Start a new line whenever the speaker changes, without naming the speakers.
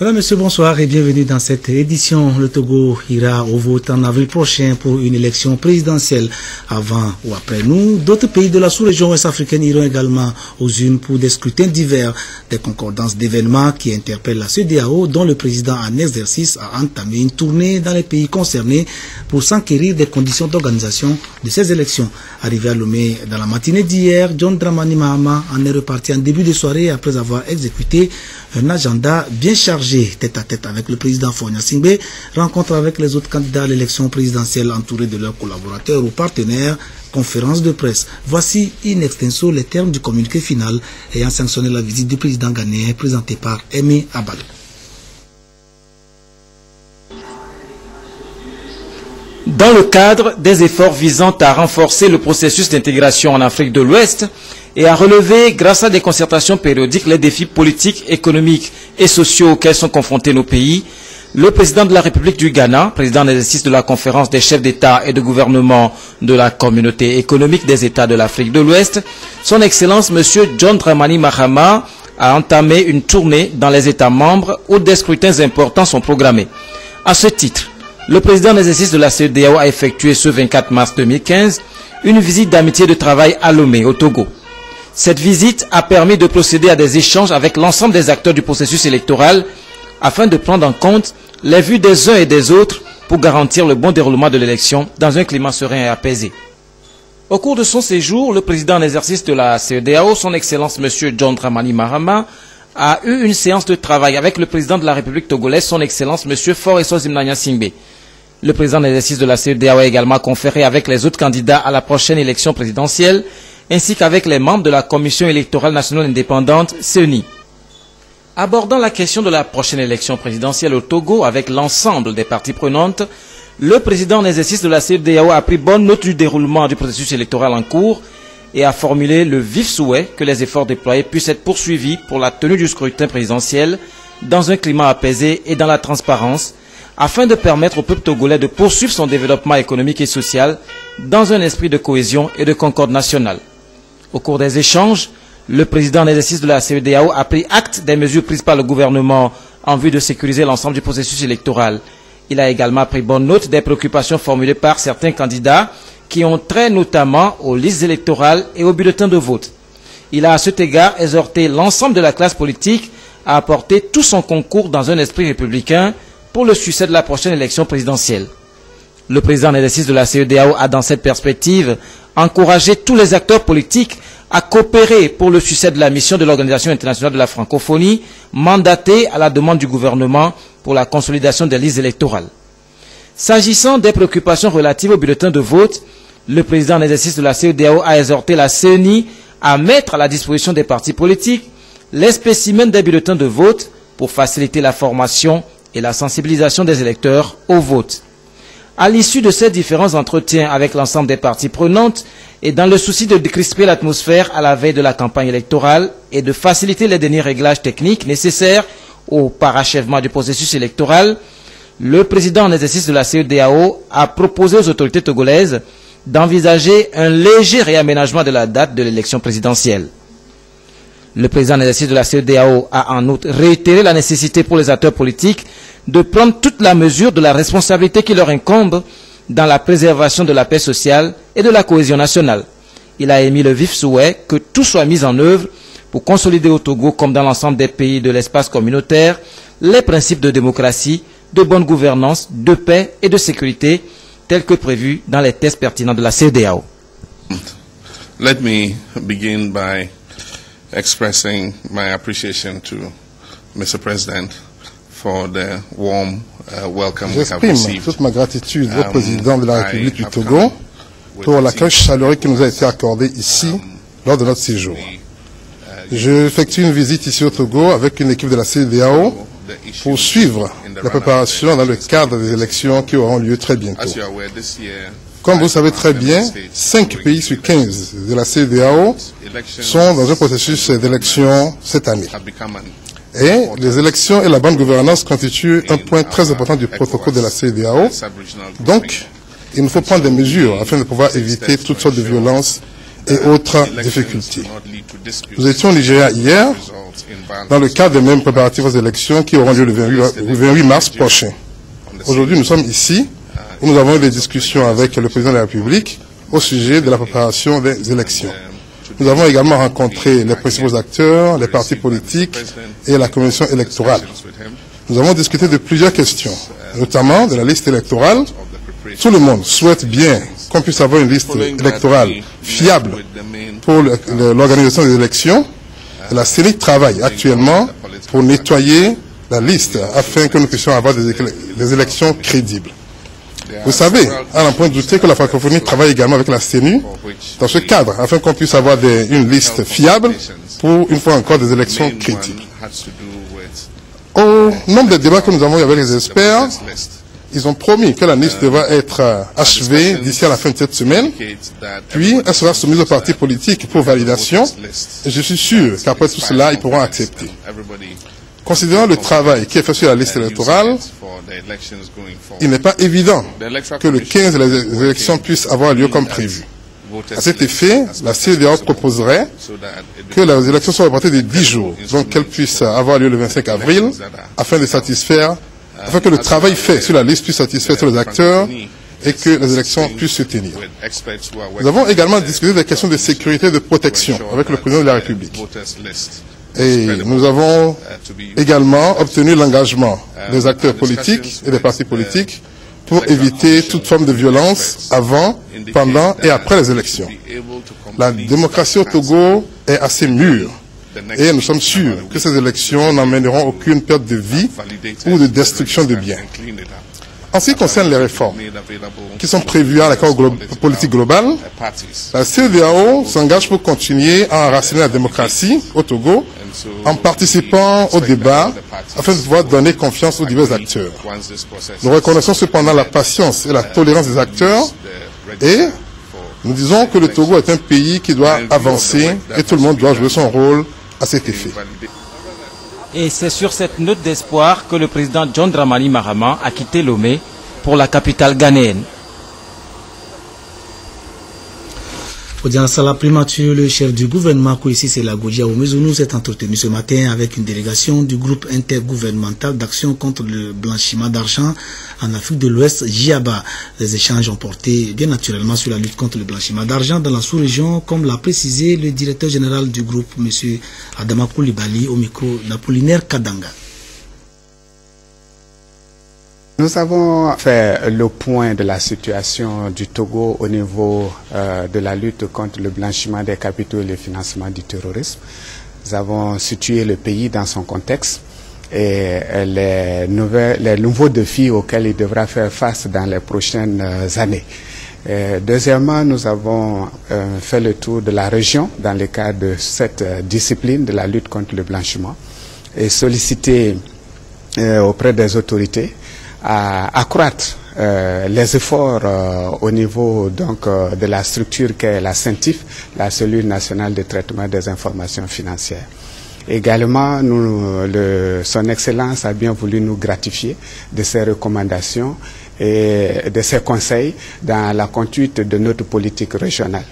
Voilà, monsieur, bonsoir et bienvenue dans cette édition. Le Togo ira au vote en avril prochain pour une élection présidentielle. Avant ou après nous, d'autres pays de la sous-région ouest-africaine iront également aux urnes pour des scrutins divers, des concordances d'événements qui interpellent la CEDEAO, dont le président en exercice a entamé une tournée dans les pays concernés pour s'enquérir des conditions d'organisation de ces élections. Arrivé à Lomé dans la matinée d'hier, John Dramani Mahama en est reparti en début de soirée après avoir exécuté un agenda bien chargé, tête à tête avec le président Faure Gnassingbé, rencontre avec les autres candidats à l'élection présidentielle entourés de leurs collaborateurs ou partenaires, conférence de presse. Voici in extenso les termes du communiqué final ayant sanctionné la visite du président ghanéen présenté par Aimé Abal.
Dans le cadre des efforts visant à renforcer le processus d'intégration en Afrique de l'Ouest et à relever, grâce à des concertations périodiques, les défis politiques, économiques et sociaux auxquels sont confrontés nos pays, le président de la République du Ghana, président en exercice de la conférence des chefs d'État et de gouvernement de la communauté économique des États de l'Afrique de l'Ouest, son Excellence M. John Dramani Mahama a entamé une tournée dans les États membres où des scrutins importants sont programmés. À ce titre, le président en exercice de la CEDEAO a effectué ce 24 mars 2015 une visite d'amitié de travail à Lomé, au Togo. Cette visite a permis de procéder à des échanges avec l'ensemble des acteurs du processus électoral afin de prendre en compte les vues des uns et des autres pour garantir le bon déroulement de l'élection dans un climat serein et apaisé. Au cours de son séjour, le président en exercice de la CEDEAO, son Excellence M. John Dramani Mahama, a eu une séance de travail avec le président de la République togolaise, son Excellence M. Faure Gnassingbé. Le président en exercice de la CEDEAO a également conféré avec les autres candidats à la prochaine élection présidentielle, ainsi qu'avec les membres de la Commission électorale nationale indépendante, CENI. Abordant la question de la prochaine élection présidentielle au Togo avec l'ensemble des parties prenantes, le président en exercice de la CEDEAO a pris bonne note du déroulement du processus électoral en cours et a formulé le vif souhait que les efforts déployés puissent être poursuivis pour la tenue du scrutin présidentiel dans un climat apaisé et dans la transparence, afin de permettre au peuple togolais de poursuivre son développement économique et social dans un esprit de cohésion et de concorde nationale. Au cours des échanges, le président en exercice de la CEDEAO a pris acte des mesures prises par le gouvernement en vue de sécuriser l'ensemble du processus électoral. Il a également pris bonne note des préoccupations formulées par certains candidats qui ont trait notamment aux listes électorales et aux bulletins de vote. Il a à cet égard exhorté l'ensemble de la classe politique à apporter tout son concours dans un esprit républicain pour le succès de la prochaine élection présidentielle. Le président en exercice de la CEDEAO a dans cette perspective encouragé tous les acteurs politiques à coopérer pour le succès de la mission de l'Organisation internationale de la francophonie, mandatée à la demande du gouvernement pour la consolidation des listes électorales. S'agissant des préoccupations relatives aux bulletins de vote, le président en exercice de la CEDEAO a exhorté la CENI à mettre à la disposition des partis politiques les spécimens des bulletins de vote pour faciliter la formation et la sensibilisation des électeurs au vote. À l'issue de ces différents entretiens avec l'ensemble des parties prenantes et dans le souci de décrisper l'atmosphère à la veille de la campagne électorale et de faciliter les derniers réglages techniques nécessaires au parachèvement du processus électoral, le président en exercice de la CEDEAO a proposé aux autorités togolaises d'envisager un léger réaménagement de la date de l'élection présidentielle. Le président en exercice de la CEDEAO a en outre réitéré la nécessité pour les acteurs politiques de prendre toute la mesure de la responsabilité qui leur incombe dans la préservation de la paix sociale et de la cohésion nationale. Il a émis le vif souhait que tout soit mis en œuvre pour consolider au Togo, comme dans l'ensemble des pays de l'espace communautaire, les principes de démocratie, de bonne gouvernance, de paix et de sécurité, tels que prévus dans les textes pertinents de la CEDEAO.
Let me begin by expressing my appreciation to Mr. President for the warm welcome we have received.
J'exprime toute ma gratitude au président de la République du Togo pour l'accueil chaleureux qui nous a été accordé ici lors de notre séjour. Je effectue une visite ici au Togo avec une équipe de la CEDEAO pour suivre la préparation dans le cadre des élections qui auront lieu très bientôt. Comme vous le savez très bien, 5 pays sur 15 de la CEDEAO sont dans un processus d'élection cette année. Et les élections et la bonne gouvernance constituent un point très important du protocole de la CEDEAO. Donc, il nous faut prendre des mesures afin de pouvoir éviter toutes sortes de violences et autres difficultés. Nous étions au Nigeria hier dans le cadre des mêmes préparatifs aux élections qui auront lieu le 28 mars prochain. Aujourd'hui, nous sommes ici où nous avons eu des discussions avec le président de la République au sujet de la préparation des élections. Nous avons également rencontré les principaux acteurs, les partis politiques et la commission électorale. Nous avons discuté de plusieurs questions, notamment de la liste électorale. Tout le monde souhaite bien qu'on puisse avoir une liste électorale fiable pour l'organisation des élections. La CENI travaille actuellement pour nettoyer la liste afin que nous puissions avoir des élections crédibles. Vous savez, à n'en point douter que la francophonie travaille également avec la CENI dans ce cadre, afin qu'on puisse avoir une liste fiable pour, une fois encore, des élections crédibles. Au nombre des débats que nous avons eu avec les experts, ils ont promis que la liste devra être achevée d'ici à la fin de cette semaine, puis elle sera soumise aux partis politiques pour validation, et je suis sûr qu'après tout cela, ils pourront accepter. Considérant le travail qui est fait sur la liste électorale, il n'est pas évident que le 15, les élections puissent avoir lieu comme prévu. À cet effet, la CEDEAO proposerait que les élections soient reportées de 10 jours, donc qu'elles puissent avoir lieu le 25 avril, afin que le travail fait sur la liste puisse satisfaire tous les acteurs et que les élections puissent se tenir. Nous avons également discuté des questions de sécurité et de protection avec le président de la République. Et nous avons également obtenu l'engagement des acteurs politiques et des partis politiques pour éviter toute forme de violence avant, pendant et après les élections. La démocratie au Togo est assez mûre et nous sommes sûrs que ces élections n'emmèneront aucune perte de vie ou de destruction de biens. En ce qui concerne les réformes qui sont prévues à l'accord politique global, la CEDEAO s'engage pour continuer à enraciner la démocratie au Togo en participant au débat afin de pouvoir donner confiance aux divers acteurs. Nous reconnaissons cependant la patience et la tolérance des acteurs et nous disons que le Togo est un pays qui doit avancer et tout le monde doit jouer son rôle à cet effet.
Et c'est sur cette note d'espoir que le président John Dramani Mahama a quitté Lomé pour la capitale ghanéenne.
Audience à la primature, le chef du gouvernement, Kwesi Selagodji Awomezonu, s'est entretenu ce matin avec une délégation du groupe intergouvernemental d'action contre le blanchiment d'argent en Afrique de l'Ouest, JIABA. Les échanges ont porté bien naturellement sur la lutte contre le blanchiment d'argent dans la sous-région, comme l'a précisé le directeur général du groupe, M. Adama Koulibaly, au micro d'Apollinaire Kadanga.
Nous avons fait le point de la situation du Togo au niveau de la lutte contre le blanchiment des capitaux et le financement du terrorisme. Nous avons situé le pays dans son contexte et les nouveaux défis auxquels il devra faire face dans les prochaines années. Deuxièmement, nous avons fait le tour de la région dans le cadre de cette discipline de la lutte contre le blanchiment et sollicité auprès des autorités à accroître les efforts au niveau donc de la structure qu'est la CENTIF, la cellule nationale de traitement des informations financières. Également, son Excellence a bien voulu nous gratifier de ses recommandations et de ses conseils dans la conduite de notre politique régionale.